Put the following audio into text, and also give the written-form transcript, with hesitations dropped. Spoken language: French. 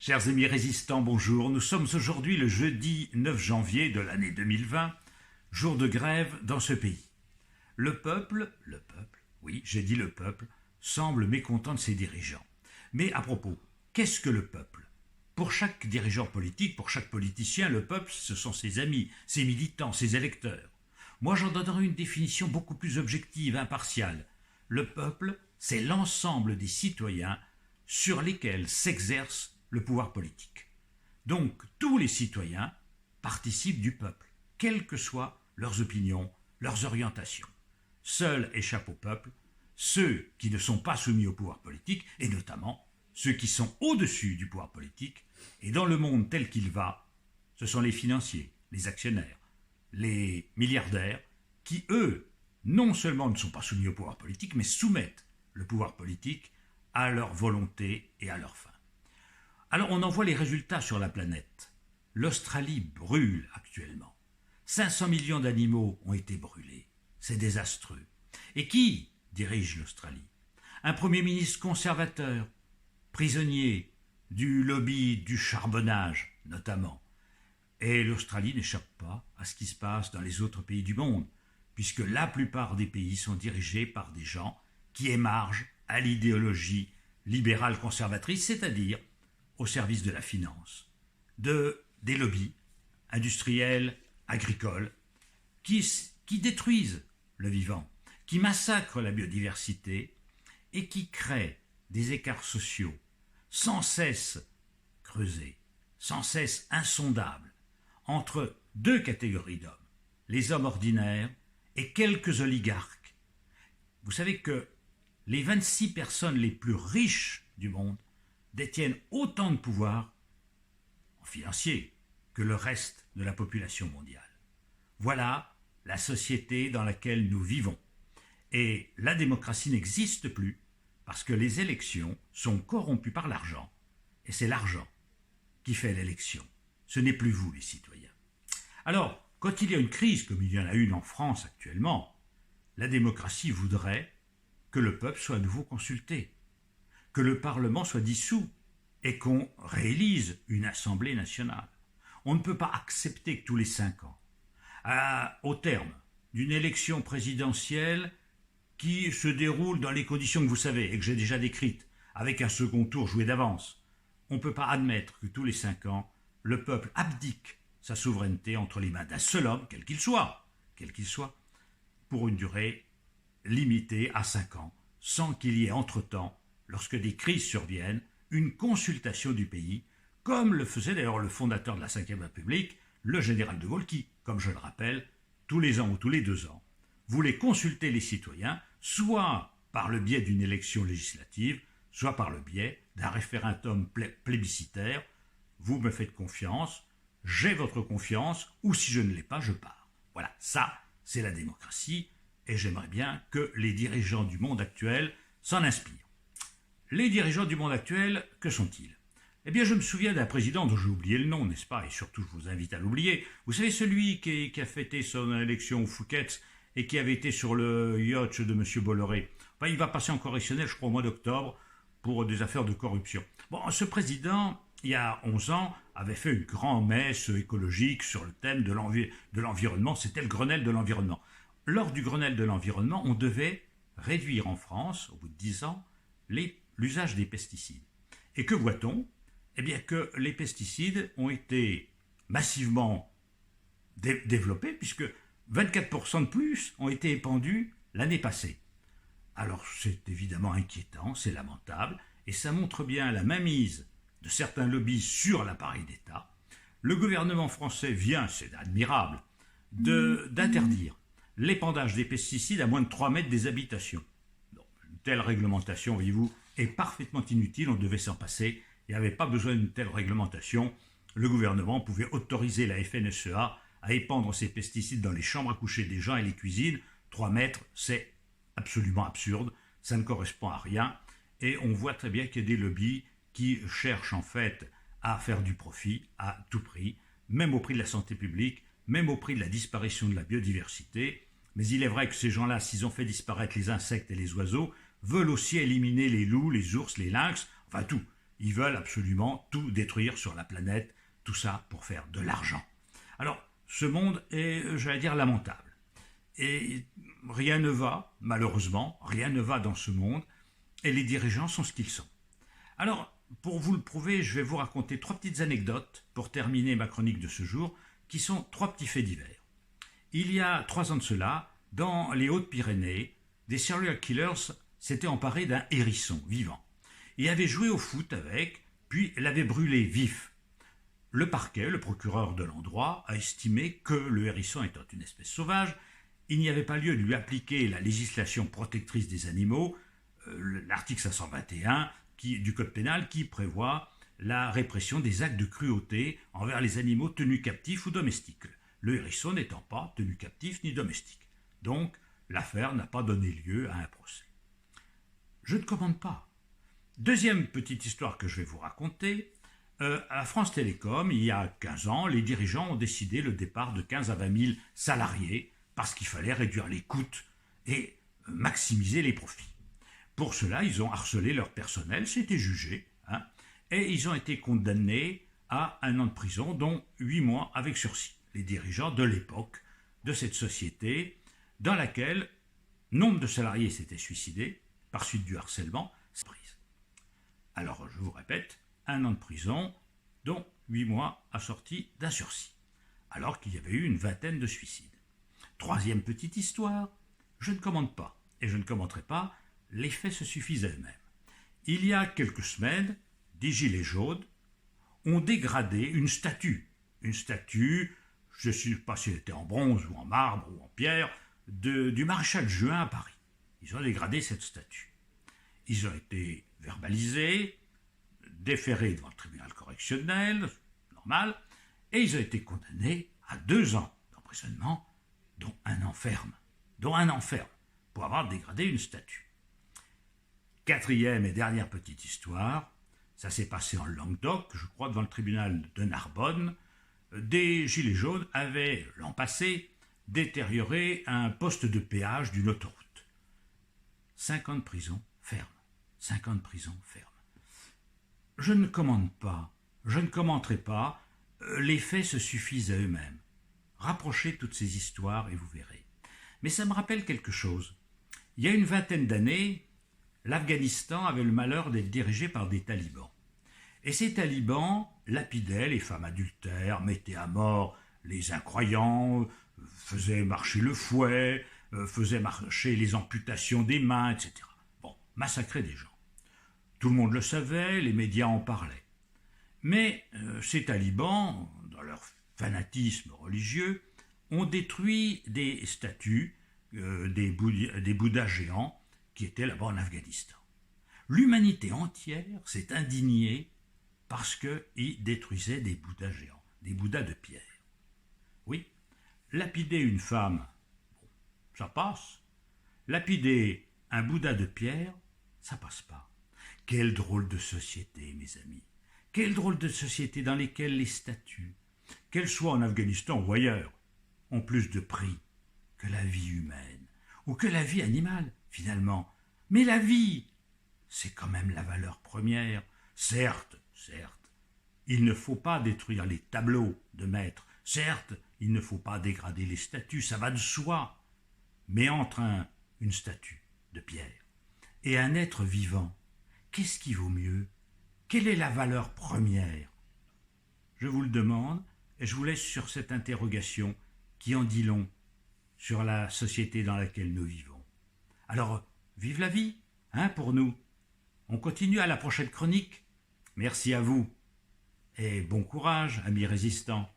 Chers amis résistants, bonjour. Nous sommes aujourd'hui le jeudi 9 janvier de l'année 2020, jour de grève dans ce pays. Le peuple, oui, j'ai dit le peuple, semble mécontent de ses dirigeants. Mais à propos, qu'est-ce que le peuple? Pour chaque dirigeant politique, pour chaque politicien, le peuple, ce sont ses amis, ses militants, ses électeurs. Moi, j'en donnerai une définition beaucoup plus objective, impartiale. Le peuple, c'est l'ensemble des citoyens sur lesquels s'exerce le pouvoir politique. Donc, tous les citoyens participent du peuple, quelles que soient leurs opinions, leurs orientations. Seuls échappent au peuple ceux qui ne sont pas soumis au pouvoir politique, et notamment ceux qui sont au-dessus du pouvoir politique, et dans le monde tel qu'il va, ce sont les financiers, les actionnaires, les milliardaires, qui, eux, non seulement ne sont pas soumis au pouvoir politique, mais soumettent le pouvoir politique à leur volonté et à leur fin. Alors on en voit les résultats sur la planète. L'Australie brûle actuellement. 500 millions d'animaux ont été brûlés. C'est désastreux. Et qui dirige l'Australie? Un Premier ministre conservateur, prisonnier du lobby du charbonnage notamment. Et l'Australie n'échappe pas à ce qui se passe dans les autres pays du monde, puisque la plupart des pays sont dirigés par des gens qui émargent à l'idéologie libérale conservatrice, c'est-à-dire au service de la finance, des lobbies industriels, agricoles, qui détruisent le vivant, qui massacrent la biodiversité et qui créent des écarts sociaux sans cesse creusés, sans cesse insondables, entre deux catégories d'hommes, les hommes ordinaires et quelques oligarques. Vous savez que les 26 personnes les plus riches du monde détiennent autant de pouvoir en financier que le reste de la population mondiale. Voilà la société dans laquelle nous vivons. Et la démocratie n'existe plus parce que les élections sont corrompues par l'argent. Et c'est l'argent qui fait l'élection. Ce n'est plus vous, les citoyens. Alors, quand il y a une crise comme il y en a une en France actuellement, la démocratie voudrait que le peuple soit à nouveau consulté, que le Parlement soit dissous et qu'on réélise une Assemblée nationale. On ne peut pas accepter que tous les 5 ans, au terme d'une élection présidentielle qui se déroule dans les conditions que vous savez et que j'ai déjà décrites, avec un second tour joué d'avance, on ne peut pas admettre que tous les 5 ans, le peuple abdique sa souveraineté entre les mains d'un seul homme, quel qu'il soit, pour une durée limitée à 5 ans, sans qu'il y ait entre-temps, lorsque des crises surviennent, une consultation du pays, comme le faisait d'ailleurs le fondateur de la Ve République, le général de Gaulle, qui, comme je le rappelle, tous les ans ou tous les 2 ans, voulait consulter les citoyens, soit par le biais d'une élection législative, soit par le biais d'un référendum plébiscitaire. Vous me faites confiance, j'ai votre confiance, ou si je ne l'ai pas, je pars. Voilà, ça, c'est la démocratie, et j'aimerais bien que les dirigeants du monde actuel s'en inspirent. Les dirigeants du monde actuel, que sont-ils? Eh bien, je me souviens d'un président dont j'ai oublié le nom, n'est-ce pas? Et surtout, je vous invite à l'oublier. Vous savez, celui qui a fêté son élection au Phuket et qui avait été sur le yacht de M. Bolloré. Enfin, il va passer en correctionnel, je crois, au mois d'octobre, pour des affaires de corruption. Bon, ce président, il y a 11 ans, avait fait une grand-messe écologique sur le thème de l'environnement. C'était le Grenelle de l'environnement. Lors du Grenelle de l'environnement, on devait réduire en France, au bout de 10 ans, l'usage des pesticides. Et que voit-on? Eh bien que les pesticides ont été massivement développés, puisque 24% de plus ont été épandus l'année passée. Alors c'est évidemment inquiétant, c'est lamentable, et ça montre bien la mainmise de certains lobbies sur l'appareil d'État. Le gouvernement français vient, c'est admirable, d'interdire l'épandage des pesticides à moins de 3 mètres des habitations. Une telle réglementation, voyez-vous, est parfaitement inutile, on devait s'en passer, il n'y avait pas besoin d'une telle réglementation. Le gouvernement pouvait autoriser la FNSEA à épandre ces pesticides dans les chambres à coucher des gens et les cuisines. 3 mètres, c'est absolument absurde, ça ne correspond à rien, et on voit très bien qu'il y a des lobbies qui cherchent en fait à faire du profit à tout prix, même au prix de la santé publique, même au prix de la disparition de la biodiversité. Mais il est vrai que ces gens-là, s'ils ont fait disparaître les insectes et les oiseaux, veulent aussi éliminer les loups, les ours, les lynx, enfin tout. Ils veulent absolument tout détruire sur la planète, tout ça pour faire de l'argent. Alors, ce monde est, j'allais dire, lamentable. Et rien ne va, malheureusement, rien ne va dans ce monde, et les dirigeants sont ce qu'ils sont. Alors, pour vous le prouver, je vais vous raconter 3 petites anecdotes pour terminer ma chronique de ce jour, qui sont 3 petits faits divers. Il y a 3 ans de cela, dans les Hautes-Pyrénées, des serial killers s'étaient emparés d'un hérisson vivant. Ils avaient joué au foot avec, puis l'avaient brûlé vif. Le parquet, le procureur de l'endroit, a estimé que le hérisson étant une espèce sauvage, il n'y avait pas lieu de lui appliquer la législation protectrice des animaux, l'article 521 du Code pénal qui prévoit la répression des actes de cruauté envers les animaux tenus captifs ou domestiques, le hérisson n'étant pas tenu captif ni domestique. Donc, l'affaire n'a pas donné lieu à un procès. Je ne commande pas. Deuxième petite histoire que je vais vous raconter, à France Télécom, il y a 15 ans, les dirigeants ont décidé le départ de 15 à 20 000 salariés parce qu'il fallait réduire les coûts et maximiser les profits. Pour cela, ils ont harcelé leur personnel, c'était jugé, et ils ont été condamnés à 1 an de prison, dont 8 mois avec sursis. Les dirigeants de l'époque de cette société, dans laquelle nombre de salariés s'étaient suicidés par suite du harcèlement. Alors, je vous répète, 1 an de prison, dont 8 mois assortis d'un sursis, alors qu'il y avait eu une vingtaine de suicides. Troisième petite histoire, je ne commande pas, et je ne commenterai pas, les faits se suffisent à eux-mêmes. Il y a quelques semaines, des gilets jaunes ont dégradé une statue, je ne sais pas si elle était en bronze ou en marbre ou en pierre, du maréchal Juin à Paris. Ils ont dégradé cette statue. Ils ont été verbalisés, déférés devant le tribunal correctionnel, normal, et ils ont été condamnés à 2 ans d'emprisonnement, dont 1 an ferme, pour avoir dégradé une statue. 4e et dernière petite histoire, ça s'est passé en Languedoc, je crois devant le tribunal de Narbonne. Des gilets jaunes avaient, l'an passé, détérioré un poste de péage d'une autoroute. 5 ans de prison ferme. 5 ans de prison ferme. Je ne commande pas, je ne commenterai pas, les faits se suffisent à eux-mêmes. Rapprochez toutes ces histoires et vous verrez. Mais ça me rappelle quelque chose. Il y a une vingtaine d'années, l'Afghanistan avait le malheur d'être dirigé par des talibans. Et ces talibans lapidaient les femmes adultères, mettaient à mort les incroyants, faisaient marcher le fouet, faisaient marcher les amputations des mains, etc. Bon, massacraient des gens. Tout le monde le savait, les médias en parlaient. Mais ces talibans, dans leur fanatisme religieux, ont détruit des statues, des Bouddhas géants qui étaient là-bas en Afghanistan. L'humanité entière s'est indignée parce qu'ils détruisaient des Bouddhas géants, des Bouddhas de pierre. Oui, lapider une femme, bon, ça passe. Lapider un Bouddha de pierre, ça passe pas. Quelle drôle de société, mes amis. Quelle drôle de société dans laquelle les statues, qu'elles soient en Afghanistan ou ailleurs, ont plus de prix que la vie humaine, ou que la vie animale, finalement. Mais la vie, c'est quand même la valeur première. Certes, il ne faut pas détruire les tableaux de maîtres. Certes, il ne faut pas dégrader les statues, ça va de soi. Mais entre une statue de pierre et un être vivant, qu'est-ce qui vaut mieux? Quelle est la valeur première? Je vous le demande et je vous laisse sur cette interrogation qui en dit long sur la société dans laquelle nous vivons. Alors, vive la vie, pour nous. On continue à la prochaine chronique. Merci à vous et bon courage, amis résistants.